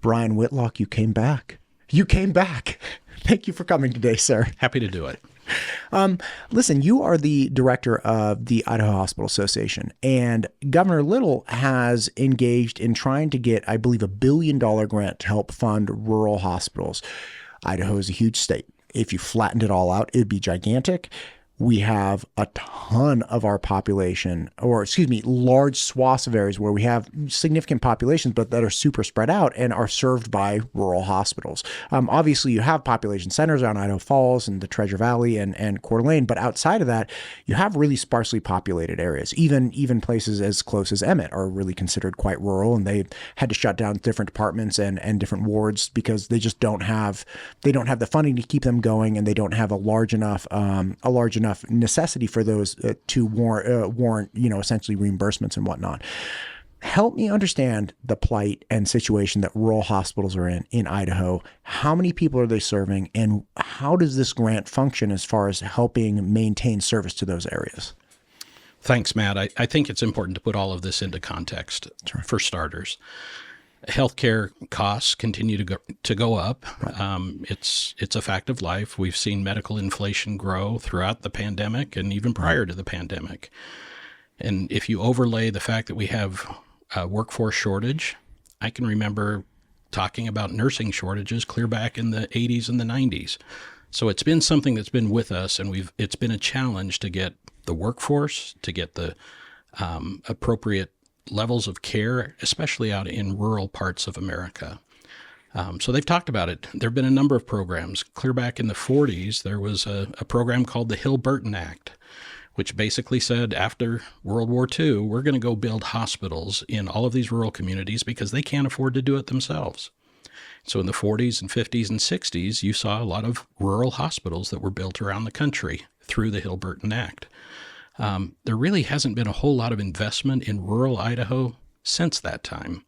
Brian Whitlock, you came back. You came back. Thank you for coming today, sir. Happy to do it. Listen, you are the director of the Idaho Hospital Association, and Governor Little has engaged in trying to get, I believe, $1 billion grant to help fund rural hospitals. Idaho is a huge state. If you flattened it all out, it'd be gigantic. We have a ton of our population, or excuse me, large swaths of areas where we have significant populations, but that are super spread out and are served by rural hospitals. Obviously, you have population centers around Idaho Falls and the Treasure Valley and Coeur d'Alene, but outside of that, you have really sparsely populated areas. Even places as close as Emmett are really considered quite rural, and they had to shut down different departments and different wards because they just don't have the funding to keep them going, and they don't have a large enough necessity for those to warrant, essentially reimbursements and whatnot. Help me understand the plight and situation that rural hospitals are in Idaho. How many people are they serving, and how does this grant function as far as helping maintain service to those areas? Thanks, Matt. I think it's important to put all of this into context. Sure. For starters. Healthcare costs continue to go up. Right. It's a fact of life. We've seen medical inflation grow throughout the pandemic and even prior to the pandemic. And if you overlay the fact that we have a workforce shortage, I can remember talking about nursing shortages clear back in the 80s and the 90s. So it's been something that's been with us, and it's been a challenge to get the workforce, to get the appropriate levels of care, especially out in rural parts of America. So they've talked about it. There have been a number of programs. Clear back in the 40s, there was a program called the Hill-Burton Act, which basically said after World War II, we're going to go build hospitals in all of these rural communities because they can't afford to do it themselves. So in the 40s and 50s and 60s, you saw a lot of rural hospitals that were built around the country through the Hill-Burton Act. There really hasn't been a whole lot of investment in rural Idaho since that time.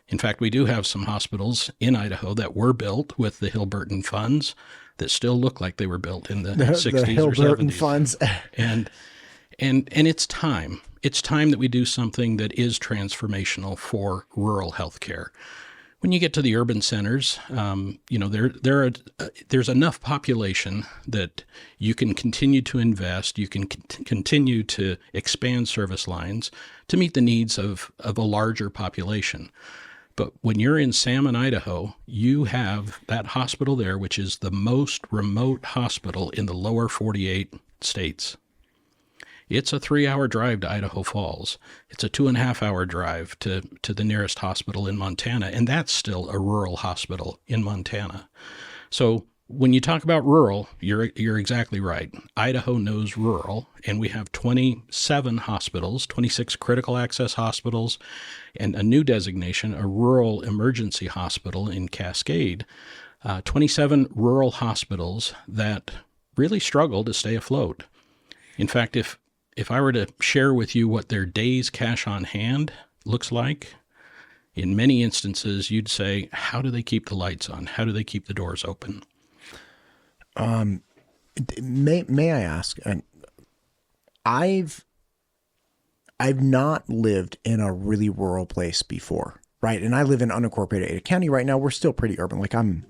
In fact, we do have some hospitals in Idaho that were built with the Hill-Burton funds that still look like they were built in the 60s the Hill-Burton or 70s. Funds. And it's time. It's time that we do something that is transformational for rural healthcare. When you get to the urban centers, there's enough population that you can continue to invest, you can continue to expand service lines to meet the needs of a larger population. But when you're in Salmon, Idaho, you have that hospital there, which is the most remote hospital in the lower 48 states. It's a 3-hour drive to Idaho Falls. It's a 2.5-hour drive to the nearest hospital in Montana, and that's still a rural hospital in Montana. So when you talk about rural, you're exactly right. Idaho knows rural, and we have 27 hospitals, 26 critical access hospitals, and a new designation, a rural emergency hospital in Cascade. 27 rural hospitals that really struggle to stay afloat. In fact, if I were to share with you what their days cash on hand looks like, in many instances, you'd say, how do they keep the lights on? How do they keep the doors open? May I ask, I've not lived in a really rural place before, right? And I live in unincorporated Ada County right now. We're still pretty urban. Like I'm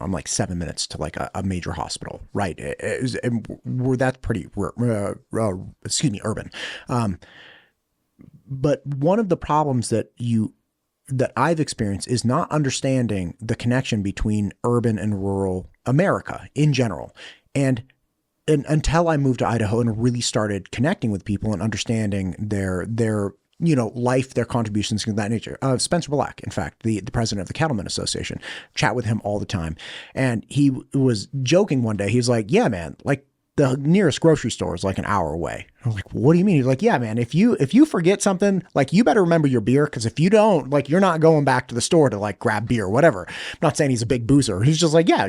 like 7 minutes to like a major hospital, right? That's pretty, urban. But one of the problems that I've experienced is not understanding the connection between urban and rural America in general. And until I moved to Idaho and really started connecting with people and understanding their life, their contributions, things of that nature. Spencer Black, in fact, the president of the Cattlemen Association, chat with him all the time. And he was joking one day. He was like, yeah, man, like the nearest grocery store is like an hour away. I was like, what do you mean? He's like, yeah, man, if you forget something, like you better remember your beer. Cause if you don't, like, you're not going back to the store to like grab beer or whatever. I'm not saying he's a big boozer. He's just like, yeah,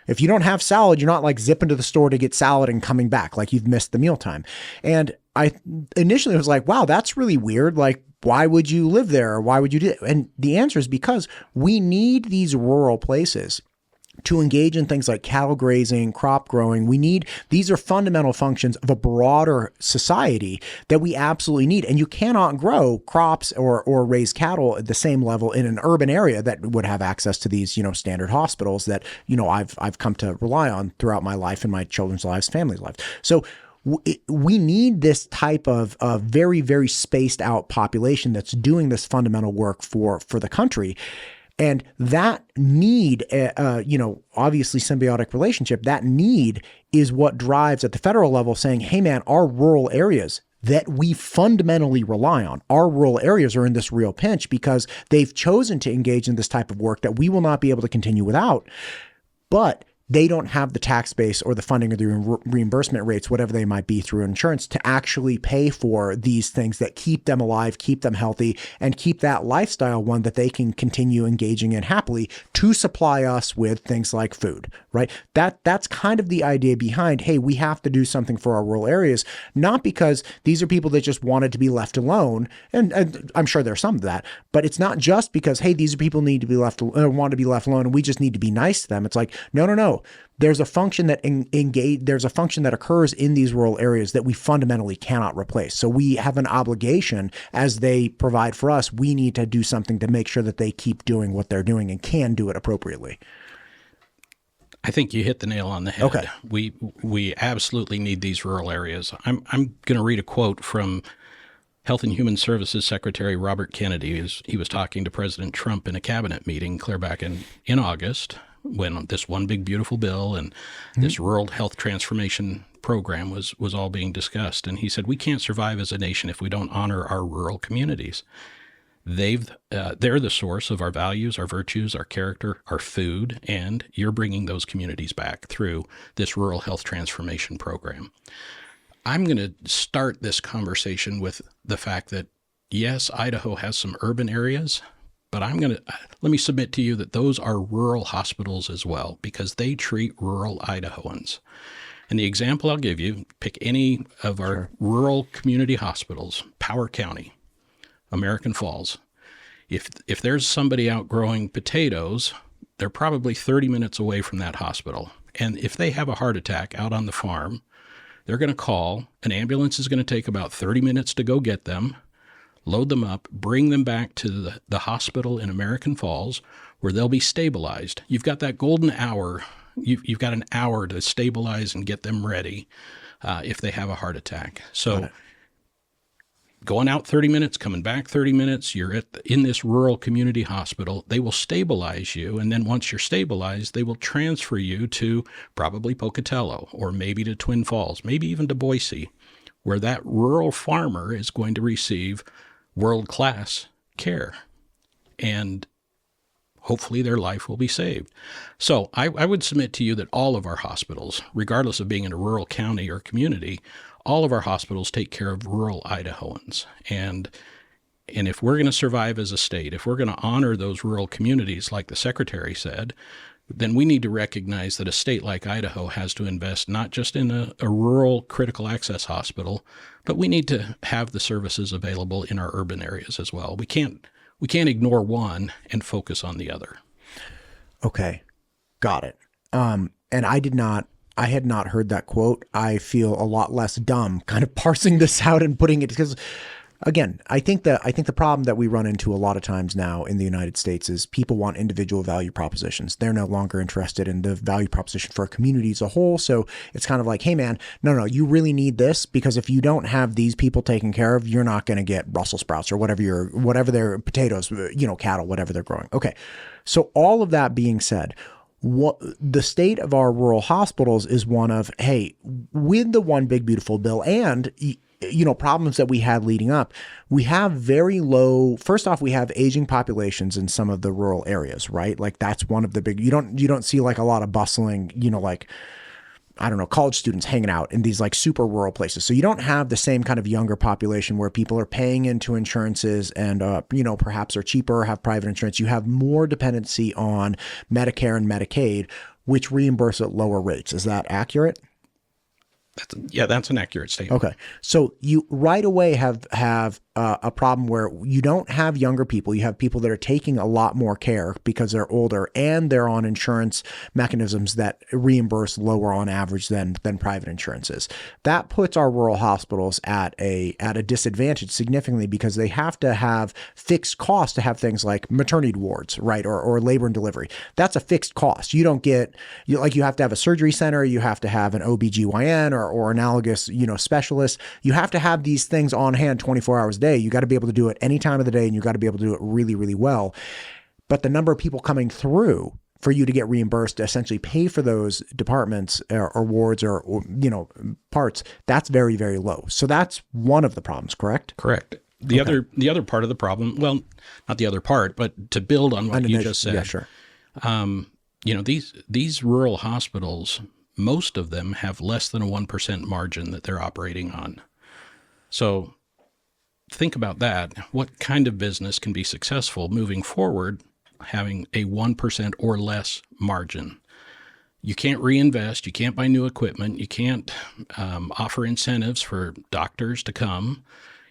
if you don't have salad, you're not like zipping to the store to get salad and coming back. Like you've missed the mealtime. And I initially was like, wow, that's really weird. Like, why would you live there? Or why would you do it? And the answer is because we need these rural places to engage in things like cattle grazing, crop growing. These are fundamental functions of a broader society that we absolutely need. And you cannot grow crops or raise cattle at the same level in an urban area that would have access to these, standard hospitals that, I've come to rely on throughout my life and my children's lives, family's lives. So we need this type of very, very spaced out population that's doing this fundamental work for the country. And that need, obviously symbiotic relationship, that need is what drives at the federal level saying, hey, man, our rural areas that we fundamentally rely on, our rural areas are in this real pinch because they've chosen to engage in this type of work that we will not be able to continue without. But they don't have the tax base or the funding or the reimbursement rates, whatever they might be through insurance, to actually pay for these things that keep them alive, keep them healthy, and keep that lifestyle one that they can continue engaging in happily to supply us with things like food, right? That's kind of the idea behind, hey, we have to do something for our rural areas, not because these are people that just wanted to be left alone, and I'm sure there's some of that, but it's not just because, hey, these are people need to be want to be left alone, and we just need to be nice to them. It's like, no. There's a function that there's a function that occurs in these rural areas that we fundamentally cannot replace. So we have an obligation as they provide for us. We need to do something to make sure that they keep doing what they're doing and can do it appropriately. I think you hit the nail on the head. Okay. We absolutely need these rural areas. I'm going to read a quote from Health and Human Services Secretary Robert Kennedy. He was talking to President Trump in a cabinet meeting clear back in August, when this one big beautiful bill and this rural health transformation program was all being discussed. And he said, we can't survive as a nation if we don't honor our rural communities. They're the source of our values, our virtues, our character, our food, and you're bringing those communities back through this rural health transformation program. I'm going to start this conversation with the fact that, yes, Idaho has some urban areas, but let me submit to you that those are rural hospitals as well, because they treat rural Idahoans. And the example I'll give you, pick any of our rural community hospitals, Power County, American Falls. If there's somebody out growing potatoes, they're probably 30 minutes away from that hospital. And if they have a heart attack out on the farm, they're going to call. An ambulance is going to take about 30 minutes to go get them, load them up, bring them back to the hospital in American Falls where they'll be stabilized. You've got that golden hour. You've got an hour to stabilize and get them ready if they have a heart attack. So going out 30 minutes, coming back 30 minutes, you're in this rural community hospital. They will stabilize you, and then once you're stabilized, they will transfer you to probably Pocatello or maybe to Twin Falls, maybe even to Boise, where that rural farmer is going to receive world-class care, and hopefully their life will be saved. So I would submit to you that all of our hospitals, regardless of being in a rural county or community, all of our hospitals take care of rural Idahoans. And if we're going to survive as a state, if we're going to honor those rural communities, like the Secretary said, then we need to recognize that a state like Idaho has to invest not just in a rural critical access hospital, but we need to have the services available in our urban areas as well. We can't ignore one and focus on the other. Okay, got it. And I had not heard that quote. I feel a lot less dumb kind of parsing this out and putting it, because again, I think the problem that we run into a lot of times now in the United States is people want individual value propositions. They're no longer interested in the value proposition for a community as a whole. So it's kind of like, hey man, no, you really need this, because if you don't have these people taken care of, you're not going to get Brussels sprouts or whatever their potatoes, cattle, whatever they're growing. Okay. So all of that being said, what the state of our rural hospitals is one of, hey, with the one big beautiful bill and problems that we had leading up, we have very low. First off, we have aging populations in some of the rural areas, right? Like that's one of the big. You don't see like a lot of bustling, like I don't know, college students hanging out in these like super rural places. So you don't have the same kind of younger population where people are paying into insurances and, perhaps are cheaper, have private insurance. You have more dependency on Medicare and Medicaid, which reimburse at lower rates. Is that accurate? That's an accurate statement. Okay. So you right away have a problem where you don't have younger people. You have people that are taking a lot more care because they're older and they're on insurance mechanisms that reimburse lower on average than private insurances. That puts our rural hospitals at a disadvantage significantly because they have to have fixed costs to have things like maternity wards, right? Or labor and delivery. That's a fixed cost. You don't get, you have to have a surgery center, you have to have an OBGYN or analogous, specialist. You have to have these things on hand 24 hours a day. You got to be able to do it any time of the day, and you got to be able to do it really, really well. But the number of people coming through for you to get reimbursed to essentially pay for those departments or wards or parts, that's very, very low. So that's one of the problems, correct? Correct. The other part of the problem, well, not the other part, but to build on what you just said. Yeah, sure. These rural hospitals, most of them have less than a 1% margin that they're operating on. So think about that. What kind of business can be successful moving forward having a 1% or less margin? You can't reinvest. You can't buy new equipment. You can't offer incentives for doctors to come.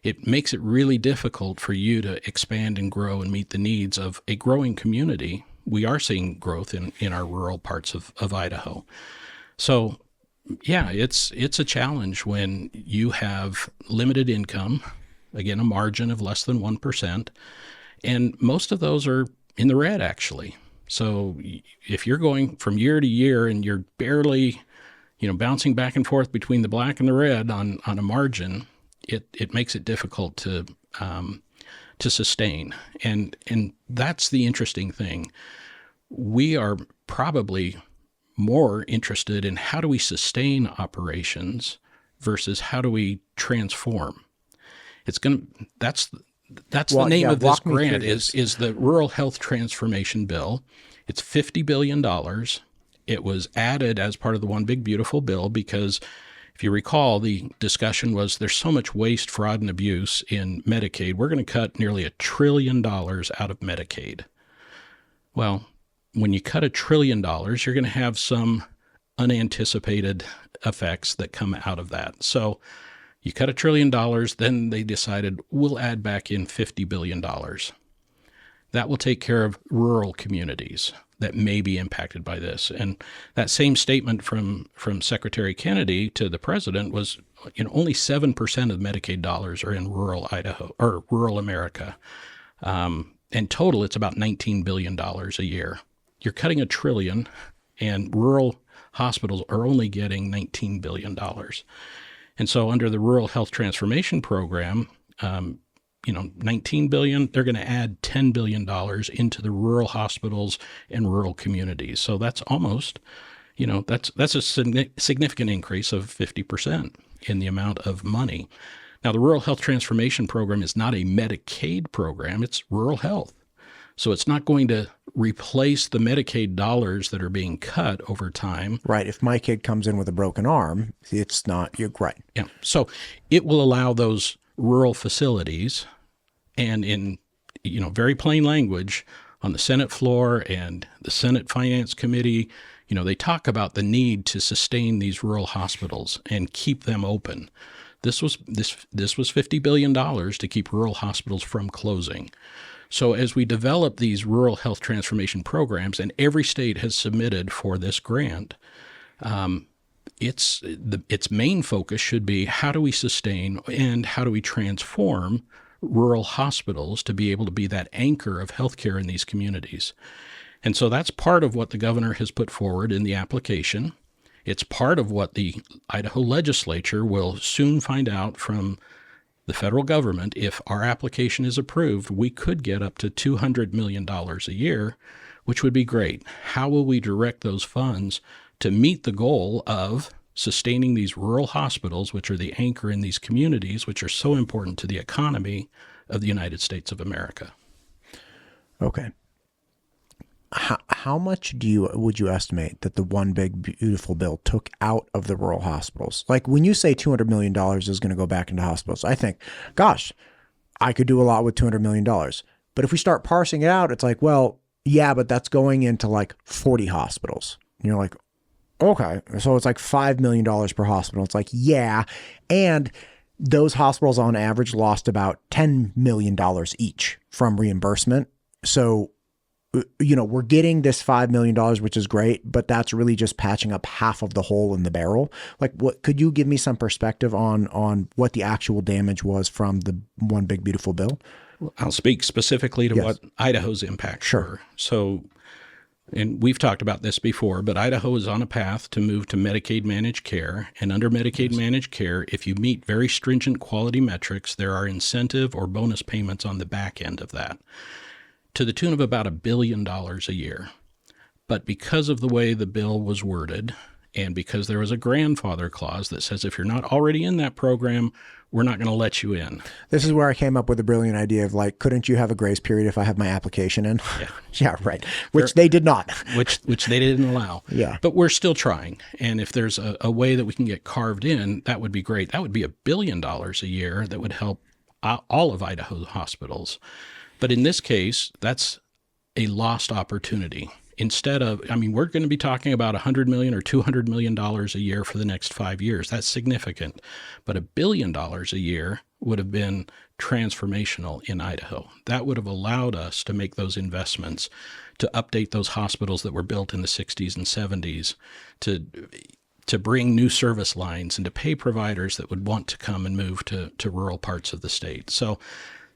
It makes it really difficult for you to expand and grow and meet the needs of a growing community. We are seeing growth in our rural parts of Idaho. So, yeah, it's a challenge when you have limited income, again, a margin of less than 1%, and most of those are in the red, actually. So if you're going from year to year and you're barely, bouncing back and forth between the black and the red on a margin, it makes it difficult to sustain. And that's the interesting thing. We are probably more interested in how do we sustain operations versus how do we transform. That's the name of this grant is the Rural Health Transformation Bill. It's $50 billion. It was added as part of the One Big Beautiful Bill because if you recall, the discussion was there's so much waste, fraud, and abuse in Medicaid. We're going to cut nearly $1 trillion out of Medicaid. Well, when you cut $1 trillion, you're going to have some unanticipated effects that come out of that. So you cut $1 trillion, then they decided we'll add back in $50 billion. That will take care of rural communities that may be impacted by this. And that same statement from Secretary Kennedy to the president was, only 7% of Medicaid dollars are in rural Idaho or rural America. In total, it's about $19 billion a year. You're cutting $1 trillion, and rural hospitals are only getting $19 billion. And so under the Rural Health Transformation Program, $19 billion, they're going to add $10 billion into the rural hospitals and rural communities. So that's almost, that's a significant increase of 50% in the amount of money. Now, the Rural Health Transformation Program is not a Medicaid program, it's rural health. So it's not going to replace the Medicaid dollars that are being cut over time. Right. If my kid comes in with a broken arm, it's not, you're right. Yeah. So it will allow those rural facilities, and in very plain language on the Senate floor and the Senate Finance Committee, they talk about the need to sustain these rural hospitals and keep them open. This was $50 billion to keep rural hospitals from closing. So as we develop these rural health transformation programs, and every state has submitted for this grant, its main focus should be how do we sustain and how do we transform rural hospitals to be able to be that anchor of healthcare in these communities. And so that's part of what the governor has put forward in the application. It's part of what the Idaho legislature will soon find out from the federal government. If our application is approved, we could get up to $200 million a year, which would be great. How will we direct those funds to meet the goal of sustaining these rural hospitals, which are the anchor in these communities, which are so important to the economy of the United States of America? Okay. How much would you estimate that the One Big Beautiful Bill took out of the rural hospitals? Like when you say $200 million is going to go back into hospitals, I think, gosh, I could do a lot with $200 million. But if we start parsing it out, it's like, well, yeah, but that's going into like 40 hospitals. And you're like, okay, so it's like $5 million per hospital. It's like, yeah. And those hospitals on average lost about $10 million each from reimbursement. So, we're getting this $5 million, which is great, but that's really just patching up half of the hole in the barrel. Like, what could you give me some perspective on what the actual damage was from the one big beautiful bill? I'll speak specifically to what Idaho's impacts were. So, and we've talked about this before, but Idaho is on a path to move to Medicaid managed care. And under Medicaid managed care, if you meet very stringent quality metrics, there are incentive or bonus payments on the back end of that, to the tune of about $1 billion a year. But because of the way the bill was worded, and because there was a grandfather clause that says if you're not already in that program, we're not going to let you in. This is where I came up with the brilliant idea of like, couldn't you have a grace period if I have my application in? Yeah, yeah, right. Which they did not. Which they didn't allow. Yeah. But we're still trying. And if there's a way that we can get carved in, that would be great. That would be $1 billion a year that would help all of Idaho hospitals. But in this case, that's a lost opportunity. Instead of, we're going to be talking about $100 million or $200 million a year for the next 5 years. That's significant. But $1 billion a year would have been transformational in Idaho. That would have allowed us to make those investments, to update those hospitals that were built in the 60s and 70s, to bring new service lines and to pay providers that would want to come and move to rural parts of the state. So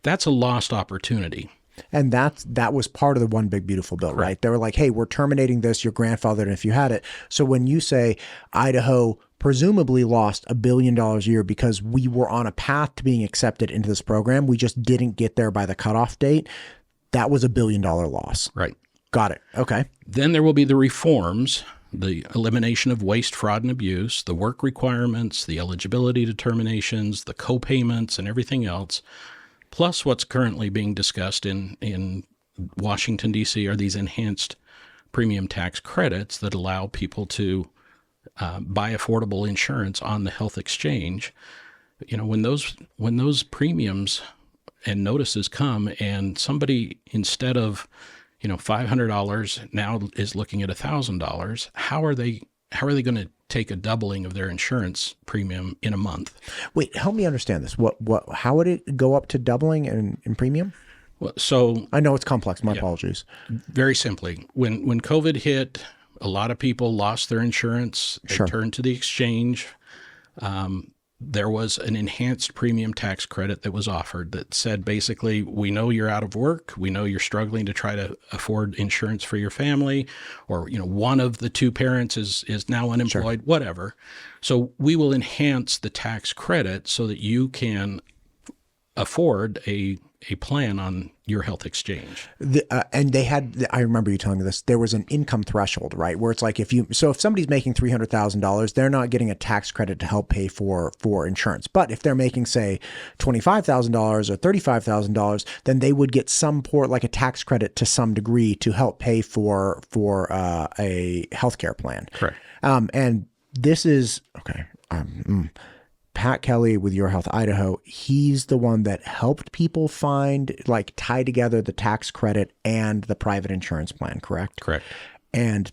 that's a lost opportunity. And that was part of the one big beautiful bill, right? They were like, hey, we're terminating this, your grandfathered if you had it. So when you say Idaho presumably lost $1 billion a year because we were on a path to being accepted into this program, we just didn't get there by the cutoff date, that was $1 billion loss. Right. Got it. Okay. Then there will be the reforms, the elimination of waste, fraud, and abuse, the work requirements, the eligibility determinations, the co-payments, and everything else. Plus, what's currently being discussed in Washington, D.C. are these enhanced premium tax credits that allow people to buy affordable insurance on the health exchange. When those premiums and notices come and somebody, instead of $500 now is looking at $1,000, how are they going to take a doubling of their insurance premium in a month? Wait, help me understand this. How would it go up to doubling in premium? Well, so I know it's complex. My apologies. Very simply, when COVID hit, a lot of people lost their insurance. They turned to the exchange. There was an enhanced premium tax credit that was offered that said, basically, we know you're out of work. We know you're struggling to try to afford insurance for your family, or, one of the two parents is now unemployed, whatever. So we will enhance the tax credit so that you can afford a plan on your health exchange. And they had, I remember you telling me this, there was an income threshold, right? Where it's like, if somebody's making $300,000, they're not getting a tax credit to help pay for insurance. But if they're making, say, $25,000 or $35,000, then they would get like a tax credit to some degree to help pay for a healthcare plan. Correct. And this is, okay. Pat Kelly with Your Health Idaho, he's the one that helped people tie together the tax credit and the private insurance plan, correct? Correct. And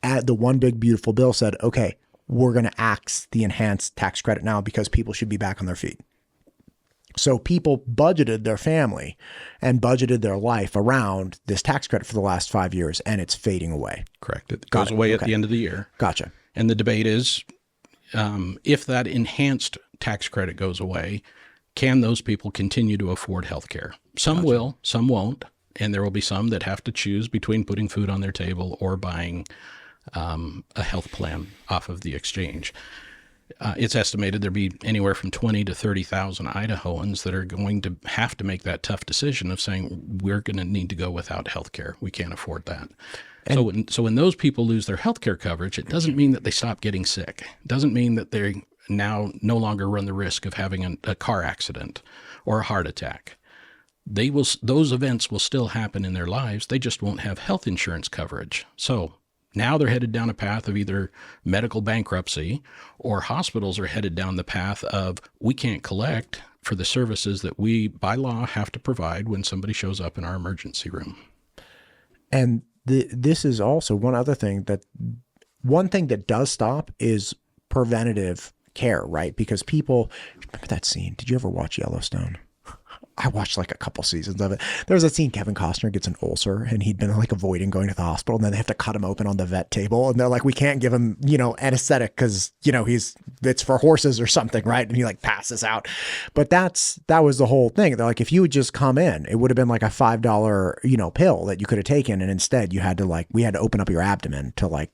the one big beautiful bill said, okay, we're going to axe the enhanced tax credit now because people should be back on their feet. So people budgeted their family and budgeted their life around this tax credit for the last 5 years, and it's fading away. Correct. It goes away at the end of the year. Gotcha. And the debate is, if that enhanced tax credit goes away, can those people continue to afford health care? Some will, some won't, and there will be some that have to choose between putting food on their table or buying a health plan off of the exchange. It's estimated there'll be anywhere from 20 to 30,000 Idahoans that are going to have to make that tough decision of saying, we're going to need to go without health care. We can't afford that. So when those people lose their health care coverage, it doesn't mean that they stop getting sick. It doesn't mean that they now no longer run the risk of having a car accident or a heart attack. Those events will still happen in their lives. They just won't have health insurance coverage. So now they're headed down a path of either medical bankruptcy, or hospitals are headed down the path of, we can't collect for the services that we by law have to provide when somebody shows up in our emergency room. And this is also one thing that does stop is preventative care, right? Because people, remember that scene? Did you ever watch Yellowstone? I watched like a couple seasons of it. There was a scene Kevin Costner gets an ulcer and he'd been like avoiding going to the hospital, and then they have to cut him open on the vet table, and they're like, we can't give him, anesthetic because, it's for horses or something, right? And he like passes out. But that was the whole thing. They're like, if you would just come in, it would have been like a $5, pill that you could have taken. And instead we had to open up your abdomen to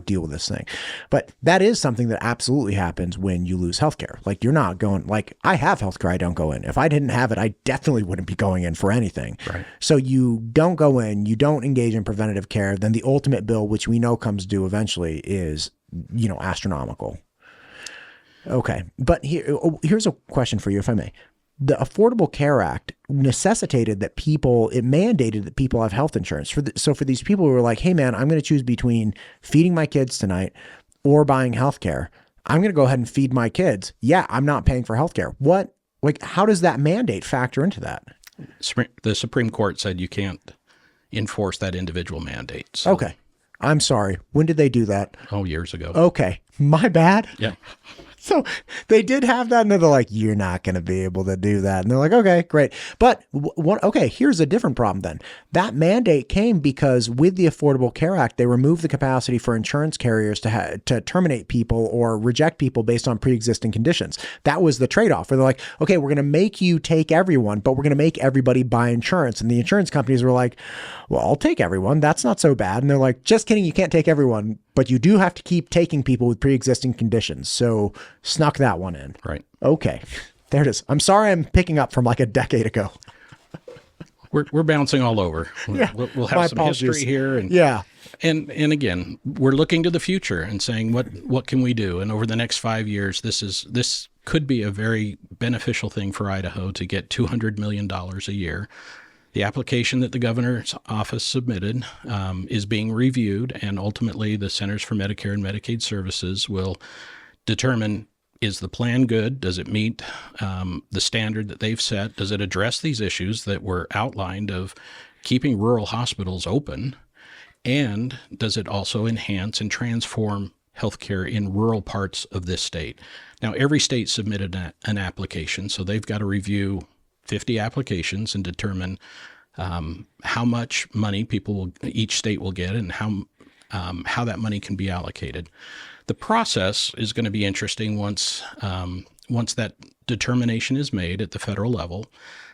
deal with this thing. But that is something that absolutely happens when you lose healthcare. Like, you're not going, like, I have healthcare, I don't go in. If I didn't have it, I definitely wouldn't be going in for anything. Right. So you don't go in, you don't engage in preventative care, then the ultimate bill, which we know comes due eventually, is, astronomical. Okay. But here's a question for you, if I may. The Affordable Care Act mandated that people have health insurance. So for these people who are like, hey man, I'm going to choose between feeding my kids tonight or buying health care, I'm going to go ahead and feed my kids. Yeah, I'm not paying for health care. How does that mandate factor into that? The Supreme Court said you can't enforce that individual mandate. So. Okay. I'm sorry. When did they do that? Oh, years ago. Okay. My bad. Yeah. So they did have that, and they're like, you're not going to be able to do that. And they're like, okay, great. But here's a different problem then. That mandate came because with the Affordable Care Act, they removed the capacity for insurance carriers to terminate people or reject people based on pre-existing conditions. That was the trade-off where they're like, okay, we're going to make you take everyone, but we're going to make everybody buy insurance. And the insurance companies were like, well, I'll take everyone. That's not so bad. And they're like, just kidding. You can't take everyone, but you do have to keep taking people with pre-existing conditions. So snuck that one in. Right. Okay. There it is. I'm sorry I'm picking up from like a decade ago. We're bouncing all over. Yeah. We'll have some history here. And, yeah. And again, we're looking to the future and saying, what can we do? And over the next 5 years, this could be a very beneficial thing for Idaho to get $200 million a year. The application that the governor's office submitted is being reviewed, and ultimately the Centers for Medicare and Medicaid Services will determine, is the plan good? Does it meet the standard that they've set? Does it address these issues that were outlined of keeping rural hospitals open? And does it also enhance and transform healthcare in rural parts of this state? Now, every state submitted an application, so they've got to review 50 applications and determine how much money each state will get and how that money can be allocated. The process is going to be interesting once that determination is made at the federal level.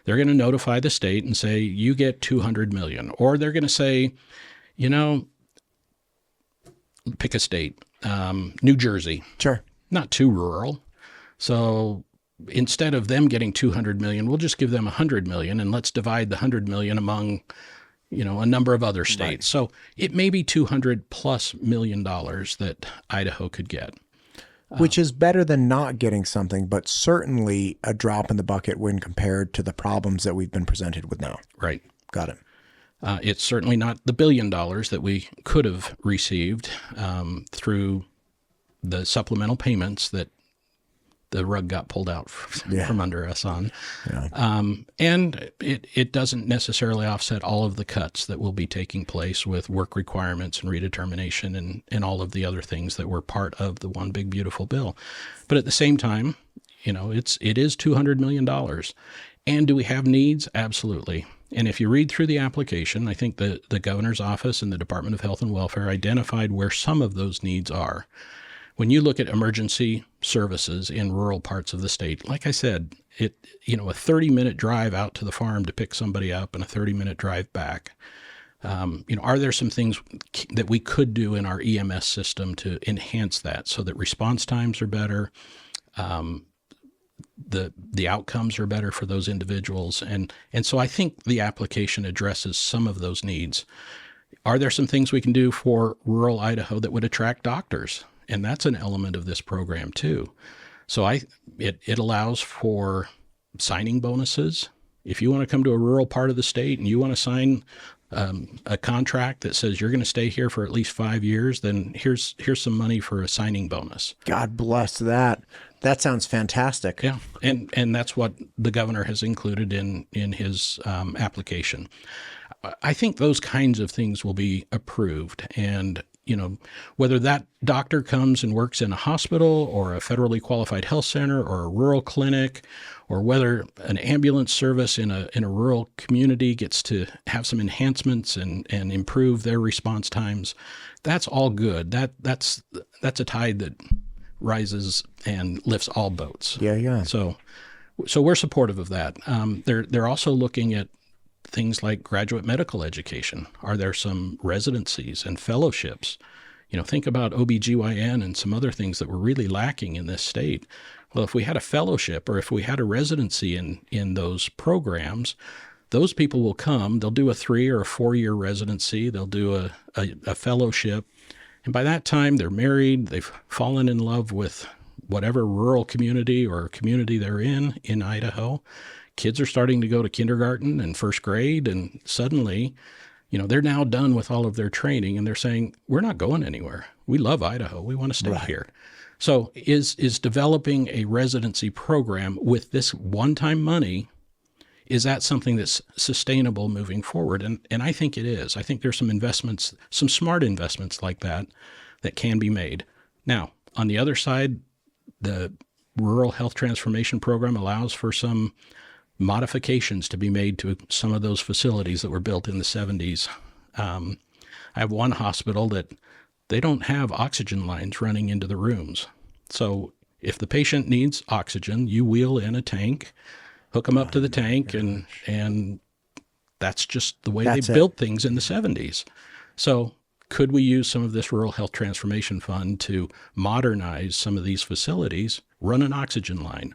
They're going to notify the state and say, you get $200 million. Or they're going to say, pick a state, New Jersey. Sure. Not too rural. So instead of them getting $200 million, we'll just give them $100 million, and let's divide the $100 million among, a number of other states. Right. So it may be $200+ million that Idaho could get. Which is better than not getting something, but certainly a drop in the bucket when compared to the problems that we've been presented with now. Right. Got it. It's certainly not the $1 billion that we could have received through the supplemental payments that the rug got pulled out from under us on. Yeah. And it doesn't necessarily offset all of the cuts that will be taking place with work requirements and redetermination and all of the other things that were part of the One Big Beautiful Bill. But at the same time, it is $200 million. And do we have needs? Absolutely. And if you read through the application, I think the governor's office and the Department of Health and Welfare identified where some of those needs are. When you look at emergency services in rural parts of the state, like I said, a 30-minute drive out to the farm to pick somebody up and a 30-minute drive back. Are there some things that we could do in our EMS system to enhance that so that response times are better, the outcomes are better for those individuals? And so I think the application addresses some of those needs. Are there some things we can do for rural Idaho that would attract doctors? And that's an element of this program too. So it allows for signing bonuses. If you want to come to a rural part of the state and you want to sign a contract that says you're going to stay here for at least 5 years, then here's some money for a signing bonus. God bless that. That sounds fantastic. Yeah, and that's what the governor has included in his application. I think those kinds of things will be approved, and whether that doctor comes and works in a hospital or a federally qualified health center or a rural clinic, or whether an ambulance service in a rural community gets to have some enhancements and improve their response times, that's all good. That's a tide that rises and lifts all boats. Yeah. So we're supportive of that. They're also looking at things like graduate medical education. Are there some residencies and fellowships? Think about OBGYN and some other things that were really lacking in this state. Well, if we had a fellowship or if we had a residency in those programs, those people will come, they'll do a 3 or a 4-year residency, they'll do a fellowship, and by that time they're married, they've fallen in love with whatever rural community or community they're in Idaho. Kids are starting to go to kindergarten and first grade, and suddenly, they're now done with all of their training and they're saying, we're not going anywhere. We love Idaho. We want to stay here. So is developing a residency program with this one-time money, is that something that's sustainable moving forward? And I think it is. I think there's some investments, some smart investments like that can be made. Now, on the other side, the Rural Health Transformation Program allows for some modifications to be made to some of those facilities that were built in the 70s. I have one hospital that they don't have oxygen lines running into the rooms. So if the patient needs oxygen, you wheel in a tank, hook them up to the tank, and that's just the way they built things in the 70s. So could we use some of this Rural Health Transformation Fund to modernize some of these facilities, run an oxygen line,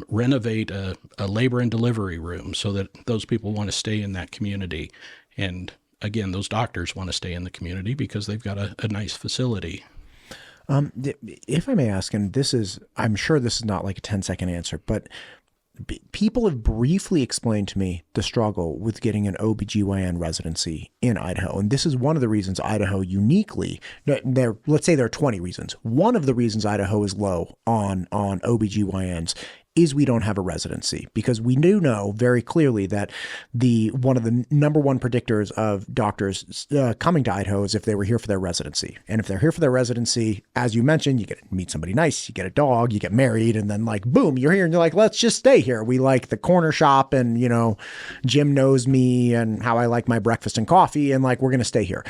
renovate a labor and delivery room so that those people want to stay in that community? And again, those doctors want to stay in the community because they've got a nice facility. If I may ask, and I'm sure this is not like a 10-second answer, but people have briefly explained to me the struggle with getting an OBGYN residency in Idaho. And this is one of the reasons Idaho uniquely, let's say there are 20 reasons. One of the reasons Idaho is low on OBGYNs is we don't have a residency, because we do know very clearly that one of the number one predictors of doctors coming to Idaho is if they were here for their residency. And if they're here for their residency, as you mentioned, you get to meet somebody nice, you get a dog, you get married, and then boom, you're here and you're like, let's just stay here. We like the corner shop, and Jim knows me and how I like my breakfast and coffee, and we're going to stay here.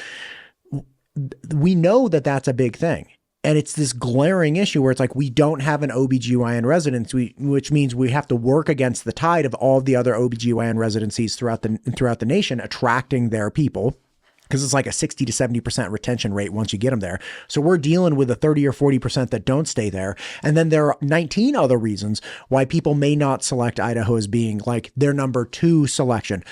We know that that's a big thing. And it's this glaring issue where it's we don't have an OBGYN residency, which means we have to work against the tide of all the other OBGYN residencies throughout the nation, attracting their people, because it's a 60 to 70% retention rate once you get them there. So we're dealing with a 30 or 40% that don't stay there. And then there are 19 other reasons why people may not select Idaho as being their number 2 selection.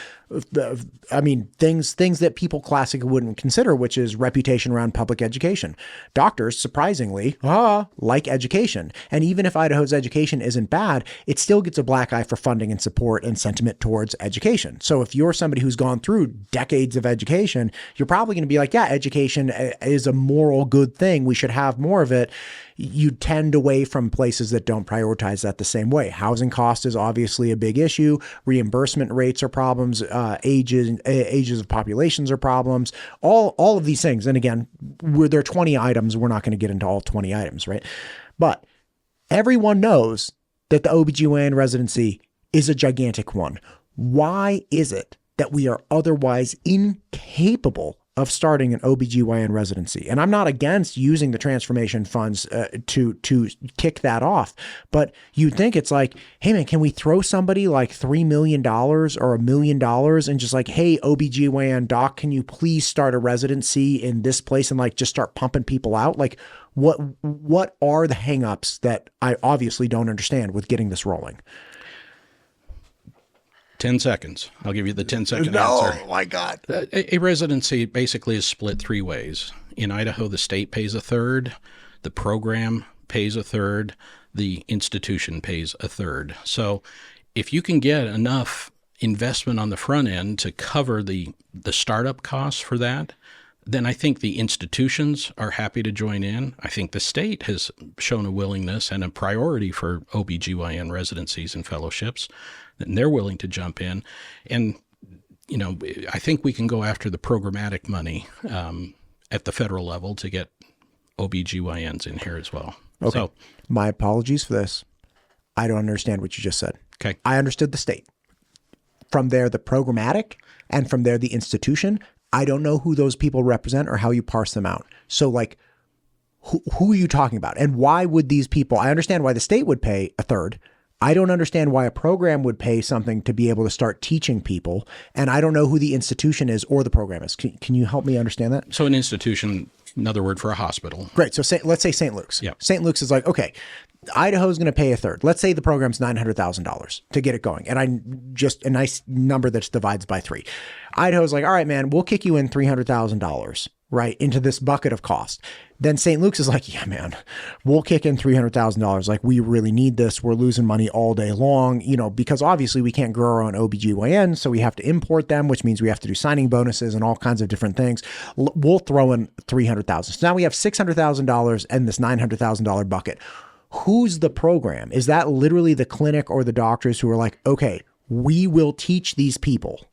I mean, things that people classically wouldn't consider, which is reputation around public education. Doctors, surprisingly, like education. And even if Idaho's education isn't bad, it still gets a black eye for funding and support and sentiment towards education. So if you're somebody who's gone through decades of education, you're probably going to be education is a moral good thing. We should have more of it. You tend away from places that don't prioritize that the same way. Housing cost is obviously a big issue. Reimbursement rates are problems. Ages of populations are problems. All of these things. And again, there are 20 items. We're not going to get into all 20 items, right? But everyone knows that the OBGYN residency is a gigantic one. Why is it that we are otherwise incapable of starting an OBGYN residency? And I'm not against using the transformation funds to kick that off, but you'd think it's hey man, can we throw somebody $3 million or $1 million and just hey, OBGYN doc, can you please start a residency in this place and just start pumping people out? What are the hangups that I obviously don't understand with getting this rolling? 10 seconds. I'll give you the 10-second answer. answer. Oh, my God. A residency basically is split 3 ways. In Idaho, the state pays a third, the program pays a third, the institution pays a third. So if you can get enough investment on the front end to cover the startup costs for that, then I think the institutions are happy to join in. I think the state has shown a willingness and a priority for OBGYN residencies and fellowships, and they're willing to jump in. And, I think we can go after the programmatic money at the federal level to get OBGYNs in here as well. Okay. So, my apologies for this. I don't understand what you just said. okay. I understood the state. From there, the programmatic, and from there, the institution. I don't know who those people represent or how you parse them out. So like, who are you talking about? And why would these people, I understand why the state would pay a third. I don't understand why a program would pay something to be able to start teaching people. And I don't know who the institution is or the program is. Can you help me understand that? So an institution, another word for a hospital. Great. So let's say St. Luke's. Yep. St. Luke's is like, okay, Idaho's going to pay a third. Let's say the program's $900,000 to get it going. And I just a nice number that divides by 3. Idaho's like, all right, man, we'll kick you in $300,000, right, into this bucket of cost. Then St. Luke's is like, yeah, man, we'll kick in $300,000. Like, we really need this. We're losing money all day long, because obviously we can't grow our own OBGYN. So we have to import them, which means we have to do signing bonuses and all kinds of different things. We'll throw in $300,000. So now we have $600,000 and this $900,000 bucket. Who's the program? Is that literally the clinic or the doctors who are like, okay, we will teach these people?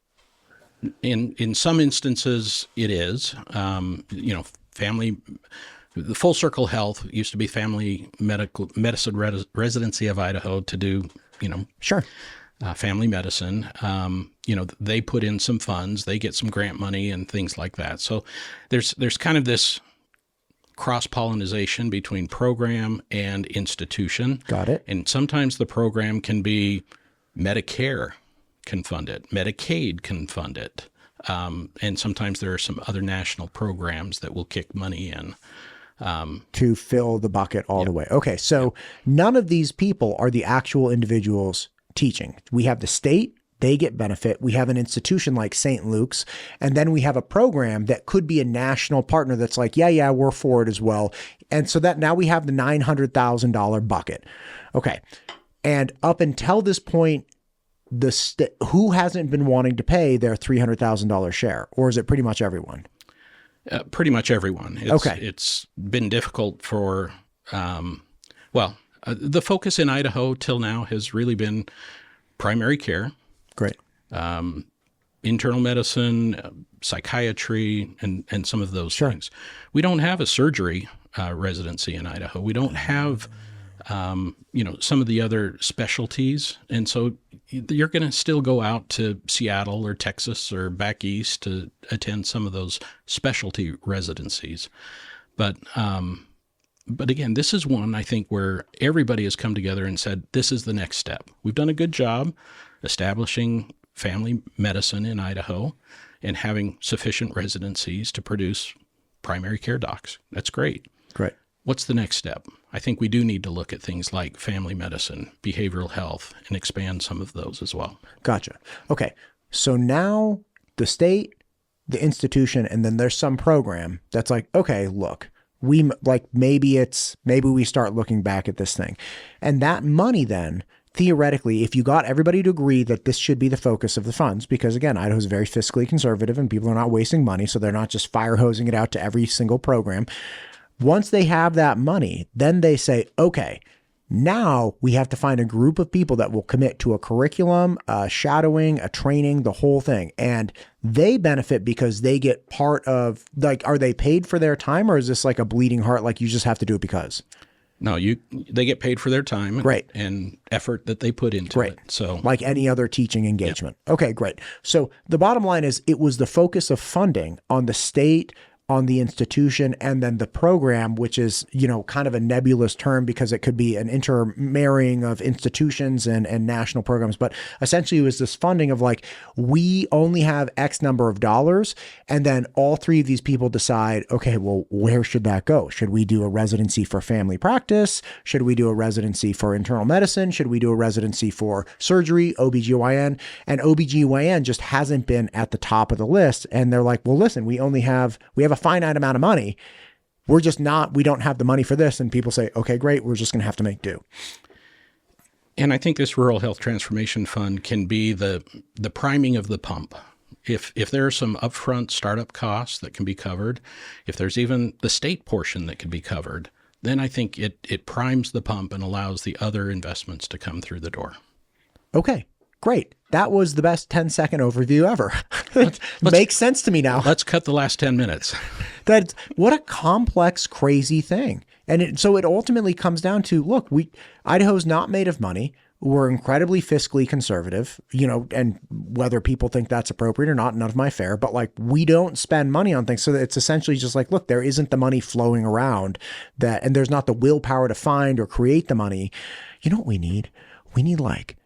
In some instances, it is. Family, the Full Circle Health used to be Family Medicine Residency of Idaho to do, Sure. Family medicine. They put in some funds, they get some grant money and things like that. So there's kind of this cross-pollination between program and institution. Got it. And sometimes the program can be Medicare can fund it, Medicaid can fund it. And sometimes there are some other national programs that will kick money in. To fill the bucket all the way. Okay, so none of these people are the actual individuals teaching. We have the state, they get benefit. We have an institution like St. Luke's, and then we have a program that could be a national partner that's like, yeah, we're for it as well. And so that now we have the $900,000 bucket. Okay, and up until this point, who hasn't been wanting to pay their $300,000 share, or is it pretty much everyone? Pretty much everyone. Okay. It's been difficult for, the focus in Idaho till now has really been primary care. Great. Internal medicine, psychiatry, and some of those things. We don't have a surgery residency in Idaho. We don't have, some of the other specialties. And so you're going to still go out to Seattle or Texas or back east to attend some of those specialty residencies. But again, this is one, I think, where everybody has come together and said, this is the next step. We've done a good job establishing family medicine in Idaho and having sufficient residencies to produce primary care docs. That's great. Great. What's the next step? I think we do need to look at things like family medicine, behavioral health, and expand some of those as well. Gotcha. Okay. So now the state, the institution, and then there's some program that's like, okay, look, maybe we start looking back at this thing. And that money then, theoretically, if you got everybody to agree that this should be the focus of the funds, because again, Idaho is very fiscally conservative and people are not wasting money, so they're not just fire hosing it out to every single program. Once they have that money, then they say, okay, now we have to find a group of people that will commit to a curriculum, a shadowing, a training, the whole thing. And they benefit because they get part of, are they paid for their time, or is this like a bleeding heart, like you just have to do it because? No, they get paid for their time and effort that they put into it. So like any other teaching engagement. Yeah. Okay, great. So the bottom line is it was the focus of funding on the state, on the institution, and then the program, which is, kind of a nebulous term because it could be an intermarrying of institutions and national programs. But essentially it was this funding of we only have X number of dollars. And then all three of these people decide, okay, well, where should that go? Should we do a residency for family practice? Should we do a residency for internal medicine? Should we do a residency for surgery, OBGYN? And OBGYN just hasn't been at the top of the list. And they're like, well, listen, we have a finite amount of money. We don't have the money for this. And people say, okay, great. We're just going to have to make do. And I think this Rural Health Transformation Fund can be the priming of the pump. If there are some upfront startup costs that can be covered, if there's even the state portion that can be covered, then I think it primes the pump and allows the other investments to come through the door. Okay, great. That was the best 10-second overview ever. It makes sense to me now. Let's cut the last 10 minutes. What a complex, crazy thing. And so it ultimately comes down to, look, Idaho's not made of money. We're incredibly fiscally conservative, and whether people think that's appropriate or not, none of my affair, but like, we don't spend money on things. So it's essentially just like, look, there isn't the money flowing around and there's not the willpower to find or create the money. You know what we need? We need like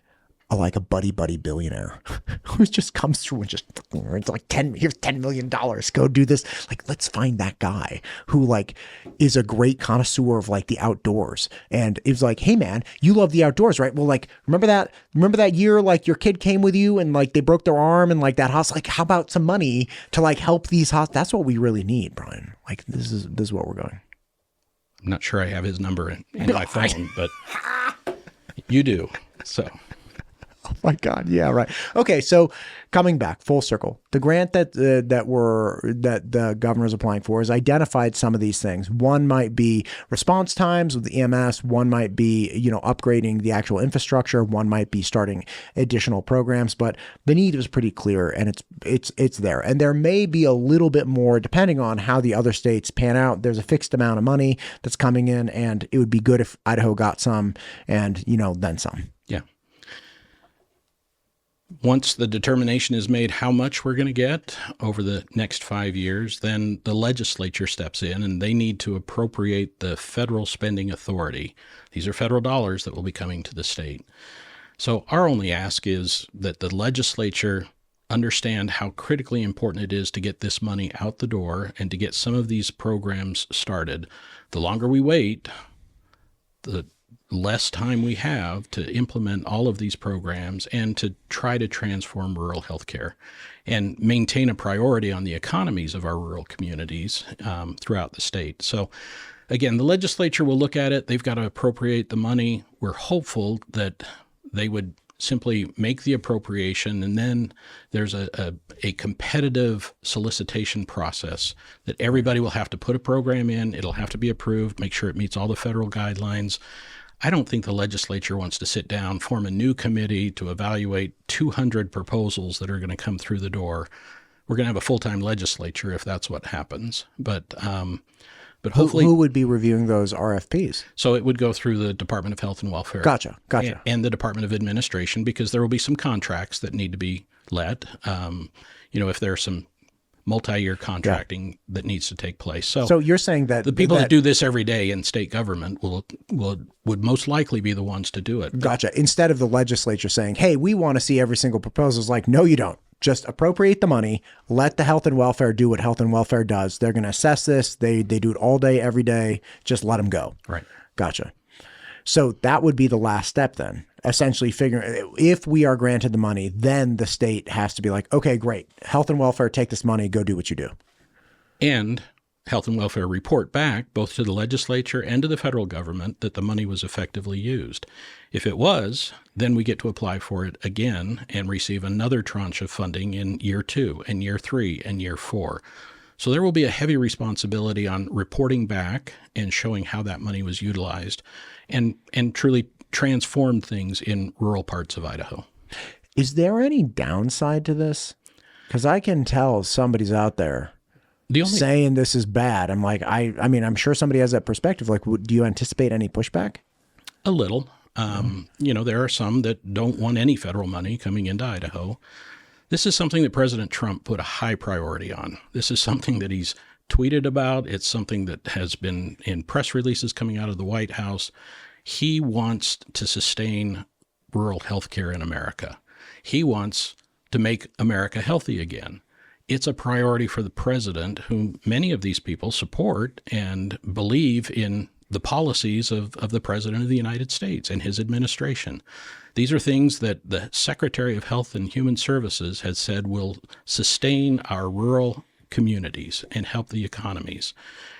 a buddy billionaire who just comes through and just, it's like here's $10 million. Go do this. Like, let's find that guy who like is a great connoisseur of like the outdoors. And it was like, hey man, you love the outdoors, right? Well, like, remember that year, like your kid came with you and like they broke their arm and like that house, like how about some money to like help these That's what we really need, Brian. Like this is what we're going. I'm not sure I have his number in my phone, but you do. So. Oh my God. Yeah. Right. Okay. So coming back full circle, the grant that the governor is applying for has identified some of these things. One might be response times with the EMS. One might be, upgrading the actual infrastructure. One might be starting additional programs, but the need is pretty clear and it's there. And there may be a little bit more depending on how the other states pan out. There's a fixed amount of money that's coming in, and it would be good if Idaho got some and, then some. Yeah. Once the determination is made how much we're going to get over the next 5 years, then the legislature steps in and they need to appropriate the federal spending authority. These are federal dollars that will be coming to the state. So our only ask is that the legislature understand how critically important it is to get this money out the door and to get some of these programs started. The longer we wait, the less time we have to implement all of these programs and to try to transform rural healthcare and maintain a priority on the economies of our rural communities throughout the state. So again, the legislature will look at it. They've got to appropriate the money. We're hopeful that they would simply make the appropriation, and then there's a competitive solicitation process that everybody will have to put a program in. It'll have to be approved, make sure it meets all the federal guidelines. I don't think the legislature wants to sit down, form a new committee to evaluate 200 proposals that are going to come through the door. We're going to have a full-time legislature if that's what happens. But hopefully, who would be reviewing those RFPs? So it would go through the Department of Health and Welfare. Gotcha. And the Department of Administration, because there will be some contracts that need to be let. If there's some multi-year contracting that needs to take place. So you're saying that the people that do this every day in state government would most likely be the ones to do it. Gotcha. Instead of the legislature saying, hey, we want to see every single proposal, it's like, no, you don't. Just appropriate the money. Let the health and welfare do what health and welfare does. They're going to assess this. They do it all day, every day. Just let them go. Right. Gotcha. So that would be the last step then. Essentially figuring if we are granted the money, then the state has to be like, okay, great. Health and welfare, take this money, go do what you do. And health and welfare report back both to the legislature and to the federal government that the money was effectively used. If it was, then we get to apply for it again and receive another tranche of funding in year 2 and year 3 and year 4. So there will be a heavy responsibility on reporting back and showing how that money was utilized and truly transformed things in rural parts of Idaho. Is there any downside to this? Because I can tell somebody's out there saying this is bad. I'm like, I mean, I'm sure somebody has that perspective. Like, do you anticipate any pushback? A little. There are some that don't want any federal money coming into Idaho. This is something that President Trump put a high priority on. This is something that he's tweeted about. It's something that has been in press releases coming out of the White House. He wants to sustain rural health care in America. He wants to make America healthy again. It's a priority for the president, whom many of these people support and believe in the policies of the President of the United States and his administration. These are things that the Secretary of Health and Human Services has said will sustain our rural communities and help the economies.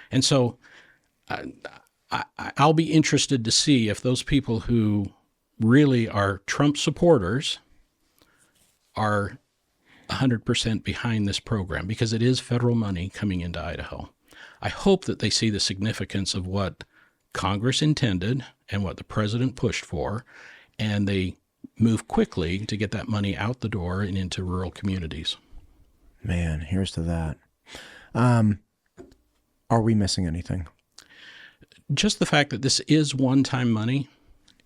And so I'll be interested to see if those people who really are Trump supporters are 100% behind this program, because it is federal money coming into Idaho. I hope that they see the significance of what Congress intended and what the president pushed for, and they move quickly to get that money out the door and into rural communities. Man, here's to that. Are we missing anything? Just the fact that this is one-time money,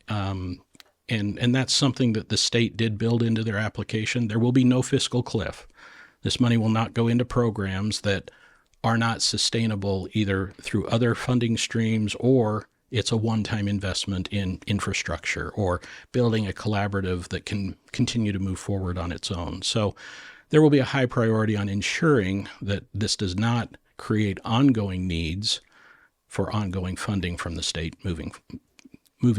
and that's something that the state did build into their application. There will be no fiscal cliff. This money will not go into programs that are not sustainable either through other funding streams, or it's a one-time investment in infrastructure or building a collaborative that can continue to move forward on its own. So there will be a high priority on ensuring that this does not create ongoing needs for ongoing funding from the state moving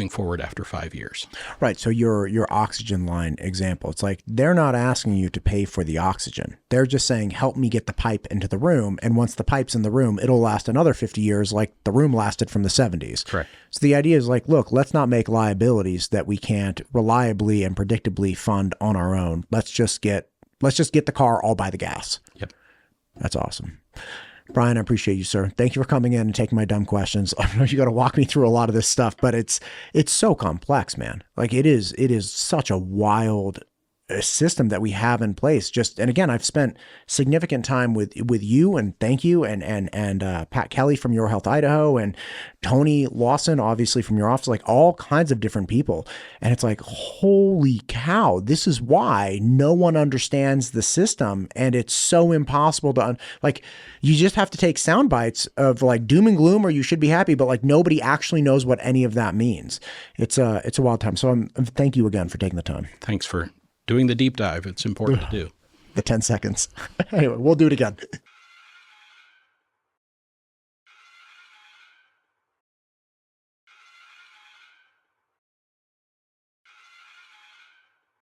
forward after 5 years. Right. So your oxygen line example, it's like they're not asking you to pay for the oxygen. They're just saying, help me get the pipe into the room. And once the pipe's in the room, it'll last another 50 years like the room lasted from the 70s. Correct. So the idea is like, look, let's not make liabilities that we can't reliably and predictably fund on our own. Let's just get the car all by the gas. Yep. That's awesome. Brian, I appreciate you, sir. Thank you for coming in and taking my dumb questions. I know you got to walk me through a lot of this stuff, but it's so complex, man. Like it is such a wild system that we have in place. And again, I've spent significant time with you, and thank you, and Pat Kelly from Your Health Idaho, and Tony Lawson, obviously from your office, like all kinds of different people. And it's like, holy cow, this is why no one understands the system. And it's so impossible to, like, you just have to take sound bites of like doom and gloom, or you should be happy, but like nobody actually knows what any of that means. It's a wild time. So thank you again for taking the time. Thanks for doing the deep dive. It's important to do. The 10 seconds. Anyway, we'll do it again.